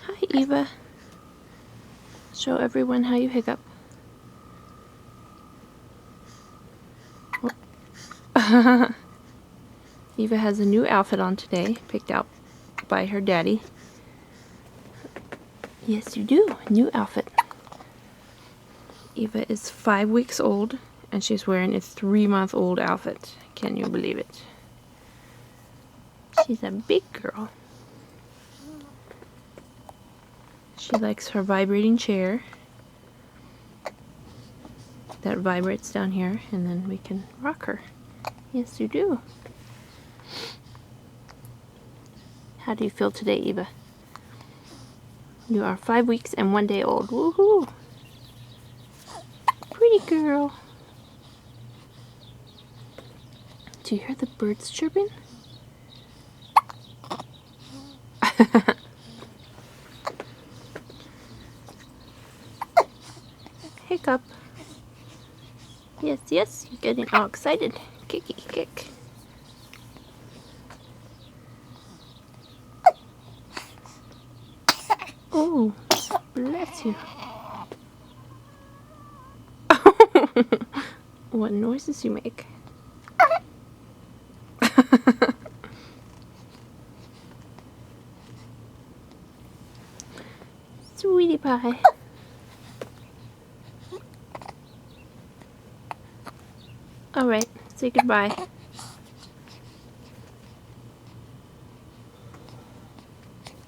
Hi, Eva. Show everyone how you hiccup. Eva has a new outfit on today, picked out by her daddy. Yes, you do. New outfit. Eva is 5 weeks old, and she's wearing a 3-month-old outfit. Can you believe it? She's a big girl. She likes her vibrating chair that vibrates down here, and then we can rock her. Yes, you do. How do you feel today, Eva? You are 5 weeks and 1 day old. Woohoo! Pretty girl. Do you hear the birds chirping? Hiccup. Yes, yes, you're getting all excited. Kicky kick. Oh, bless you. What noises you make. Sweetie pie. Alright, say goodbye.